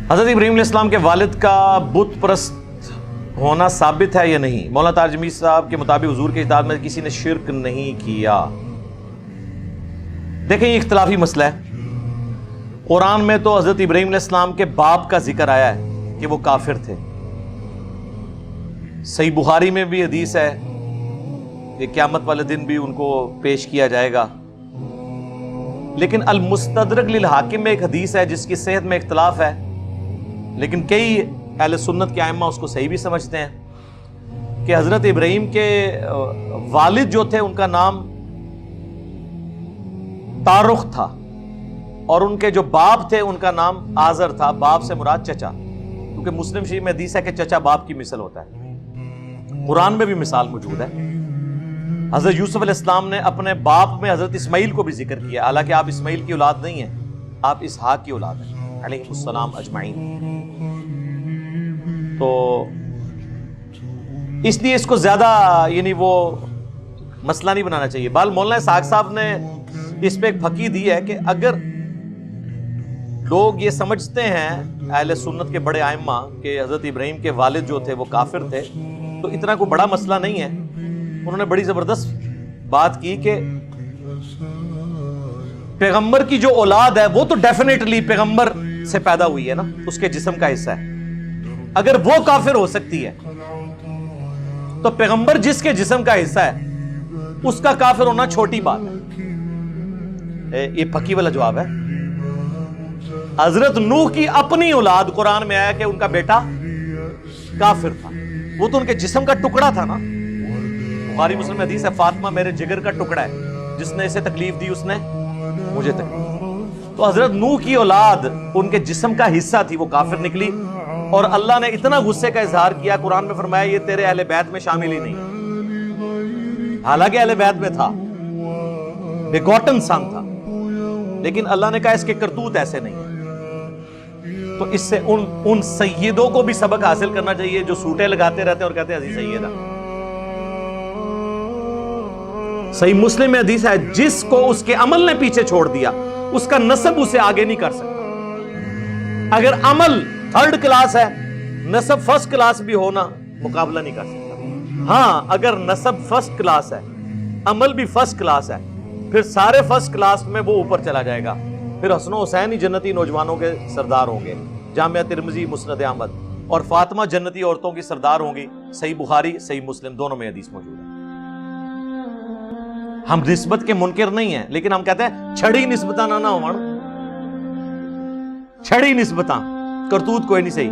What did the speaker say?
حضرت ابراہیم علیہ السلام کے والد کا بت پرست ہونا ثابت ہے یا نہیں؟ مولانا طاہر جمیل صاحب کے مطابق حضور کے اطاعت میں کسی نے شرک نہیں کیا۔ دیکھیں یہ اختلافی مسئلہ ہے۔ قرآن میں تو حضرت ابراہیم علیہ السلام کے باپ کا ذکر آیا ہے کہ وہ کافر تھے۔ صحیح بخاری میں بھی حدیث ہے کہ قیامت والے دن بھی ان کو پیش کیا جائے گا، لیکن المستدرک للحاکم میں ایک حدیث ہے جس کی صحت میں اختلاف ہے، لیکن کئی اہل سنت کے ائمہ اس کو صحیح بھی سمجھتے ہیں کہ حضرت ابراہیم کے والد جو تھے ان کا نام تارخ تھا، اور ان کے جو باپ تھے ان کا نام آزر تھا۔ باپ سے مراد چچا، کیونکہ مسلم شریف میں حدیث ہے کہ چچا باپ کی مثل ہوتا ہے۔ قرآن میں بھی مثال موجود ہے۔ حضرت یوسف علیہ السلام نے اپنے باپ میں حضرت اسماعیل کو بھی ذکر کیا، حالانکہ آپ اسماعیل کی اولاد نہیں ہیں، آپ اسحاق کی اولاد ہیں علیہ السلام اجمعین۔ تو اس لیے اس کو زیادہ وہ مسئلہ نہیں بنانا چاہیے۔ بال مولانا اسحاق صاحب نے اس پہ ایک پھکی دی ہے کہ اگر لوگ یہ سمجھتے ہیں اہل سنت کے بڑے ائمہ کہ حضرت ابراہیم کے والد جو تھے وہ کافر تھے، تو اتنا کوئی بڑا مسئلہ نہیں ہے۔ انہوں نے بڑی زبردست بات کی کہ پیغمبر کی جو اولاد ہے وہ تو ڈیفینیٹلی پیغمبر سے پیدا ہوئی ہے نا، اس کے جسم کا حصہ ہے۔ اگر وہ کافر ہو سکتی ہے تو پیغمبر جس کے جسم کا حصہ ہے اس کا کافر ہونا چھوٹی بات ہے۔ یہ پکی والا جواب ہے۔ حضرت نوح کی اپنی اولاد قرآن میں آیا کہ ان کا بیٹا کافر تھا، وہ تو ان کے جسم کا ٹکڑا تھا نا۔ بخاری مسلم میں حدیث ہے فاطمہ میرے جگر کا ٹکڑا ہے، جس نے اسے تکلیف دی اس نے مجھے تکلیف دی۔ تو حضرت نوح کی اولاد ان کے جسم کا حصہ تھی، وہ کافر نکلی، اور اللہ نے اتنا غصے کا اظہار کیا، قرآن میں فرمایا یہ تیرے اہل بیت میں شامل ہی نہیں، حالانکہ اہل بیت میں تھا، بیگوٹن سن تھا، لیکن اللہ نے کہا اس کے کرتوت ایسے نہیں ہیں۔ تو اس سے ان سیدوں کو بھی سبق حاصل کرنا چاہیے جو سوٹے لگاتے رہتے ہیں اور کہتے ہیں عزیز سیدہ۔ صحیح مسلم میں حدیث ہے جس کو اس کے عمل نے پیچھے چھوڑ دیا اس کا نسب اسے آگے نہیں کر سکتا۔ اگر عمل تھرڈ کلاس ہے، نسب فرسٹ کلاس بھی ہونا مقابلہ نہیں کر سکتا۔ ہاں اگر نسب فرسٹ کلاس ہے، عمل بھی فرسٹ کلاس ہے، پھر سارے فرسٹ کلاس میں وہ اوپر چلا جائے گا، پھر حسن و حسین ہی جنتی نوجوانوں کے سردار ہوں گے، جامعہ ترمذی مسند احمد، اور فاطمہ جنتی عورتوں کی سردار ہوں گی۔ صحیح بخاری صحیح مسلم دونوں میں حدیث موجود ہے۔ ہم نسبت کے منکر نہیں ہیں، لیکن ہم کہتے ہیں چھڑی نسبتاں نہ ہوں، چھڑی نسبتاں، کرتوت کوئی نہیں صحیح۔